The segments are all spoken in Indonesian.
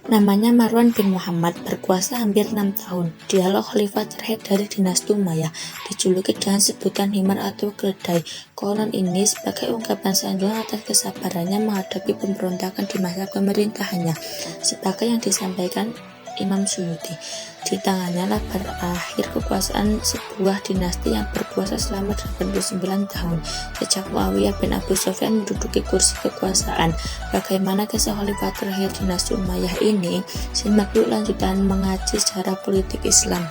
Namanya Marwan bin Muhammad, berkuasa hampir 6 tahun. Dialah khalifah terakhir dari dinasti Umayyah, dijuluki dengan sebutan Himar atau keledai. Konon ini sebagai ungkapan sanjungan atas kesabarannya menghadapi pemberontakan di masa pemerintahannya, sebagai yang disampaikan Imam Suyuti. Di tangannya lah berakhir kekuasaan sebuah dinasti yang berkuasa selama 89 tahun, sejak Muawiyah bin Abu Sufyan menduduki kursi kekuasaan. Bagaimana kisah khalifah terakhir dinasti Umayyah ini? Simak yuk lanjutan mengaji sejarah politik Islam.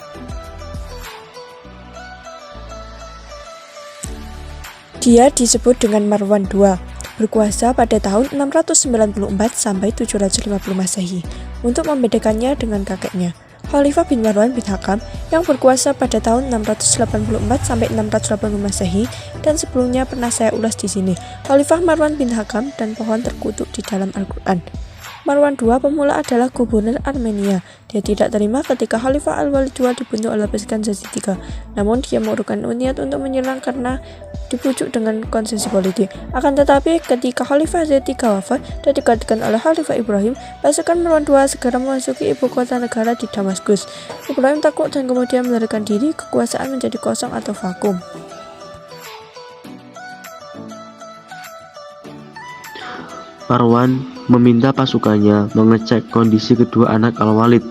Dia disebut dengan Marwan II, berkuasa pada tahun 694 sampai 750 Masehi. Untuk membedakannya dengan kakeknya, Khalifah bin Marwan bin Hakam yang berkuasa pada tahun 684 sampai 680 Masehi, dan sebelumnya pernah saya ulas di sini. Khalifah Marwan bin Hakam dan pohon terkutuk di dalam Al-Quran. Marwan II pemula adalah gubernur Armenia. Dia tidak terima ketika Khalifah Al-Walid II dibunuh oleh pasukan Yazid III. Namun dia mengurungkan niat untuk menyerang karena dipujuk dengan konsesi politik. Akan tetapi ketika Khalifah Yazid III wafat dan digantikan oleh Khalifah Ibrahim, pasukan Marwan II segera memasuki ibu kota negara di Damaskus. Ibrahim takut dan kemudian melarikan diri, kekuasaan menjadi kosong atau vakum. Marwan meminta pasukannya mengecek kondisi kedua anak Al-Walid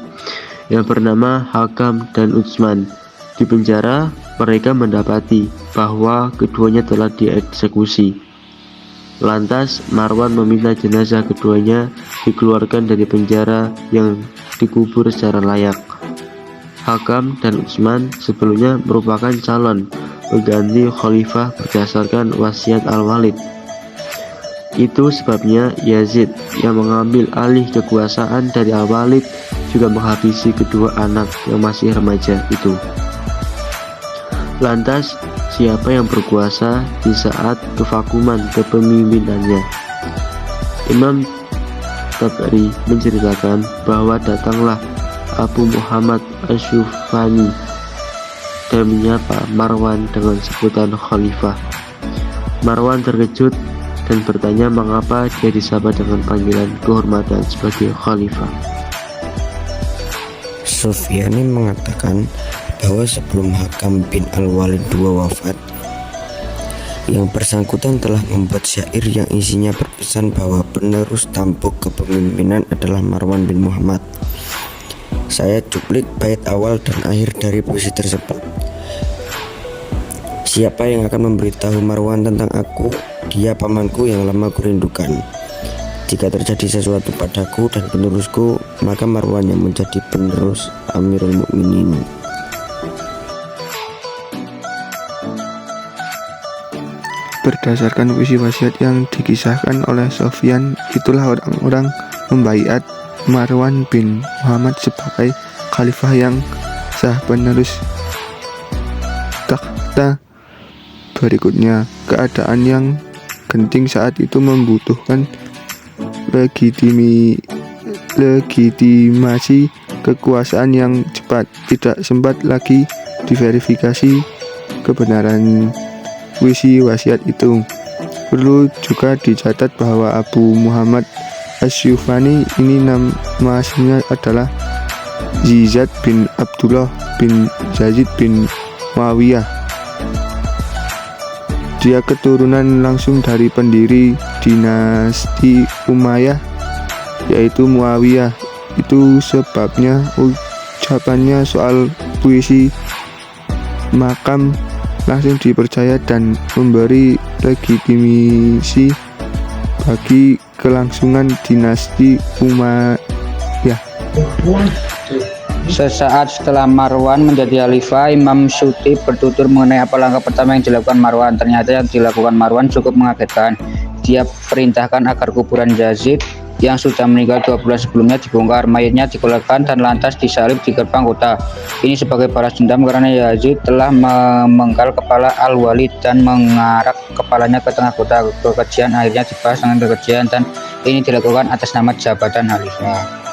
yang bernama Hakam dan Utsman. Di penjara, mereka mendapati bahwa keduanya telah dieksekusi. Lantas, Marwan meminta jenazah keduanya dikeluarkan dari penjara yang dikubur secara layak. Hakam dan Utsman sebelumnya merupakan calon pengganti khalifah berdasarkan wasiat Al-Walid. Itu sebabnya Yazid yang mengambil alih kekuasaan dari Al-Walid juga menghabisi kedua anak yang masih remaja itu. Lantas, siapa yang berkuasa di saat kevakuman kepemimpinannya? Imam Tabari menceritakan bahwa datanglah Abu Muhammad Asyufani dan menyapa Marwan dengan sebutan khalifah. Marwan terkejut dan bertanya mengapa dia disapa dengan panggilan kehormatan sebagai khalifah. Sufyani mengatakan bahwa sebelum Hakam bin Al-Walid II wafat, yang bersangkutan telah membuat syair yang isinya berpesan bahwa penerus tampuk kepemimpinan adalah Marwan bin Muhammad. Saya cuplik bait awal dan akhir dari puisi tersebut. Siapa yang akan memberitahu Marwan tentang aku? Dia pamanku yang lama kurindukan. Jika terjadi sesuatu padaku dan penerusku, maka Marwan yang menjadi penerus Amirul Mukminin. Berdasarkan puisi wasiat yang dikisahkan oleh Sofyan, itulah orang-orang membaiat Marwan bin Muhammad sebagai khalifah yang sah penerus takhta berikutnya. Keadaan yang genting saat itu membutuhkan legitimasi kekuasaan yang cepat. Tidak sempat lagi diverifikasi kebenaran puisi wasiat itu. Perlu juga dicatat bahwa Abu Muhammad Asyufani ini nama aslinya adalah Ziyad bin Abdullah bin Yazid bin Muawiyah. Dia keturunan langsung dari pendiri dinasti Umayyah, yaitu Muawiyah. Itu sebabnya ucapannya soal puisi makam langsung dipercaya dan memberi legitimasi bagi kelangsungan dinasti Umayyah. Sesaat setelah Marwan menjadi khalifah, Imam Suyuti bertutur mengenai apa langkah pertama yang dilakukan Marwan. Ternyata yang dilakukan Marwan cukup mengagetkan. Dia perintahkan agar kuburan Yazid yang sudah meninggal 2 bulan sebelumnya dibongkar, mayatnya dikeluarkan dan lantas disalib di gerbang kota. Ini sebagai balas dendam karena Yazid telah memenggal kepala Al-Walid dan mengarak kepalanya ke tengah kota. Kekejian akhirnya dibahas dengan kekejian dan ini dilakukan atas nama jabatan khalifah.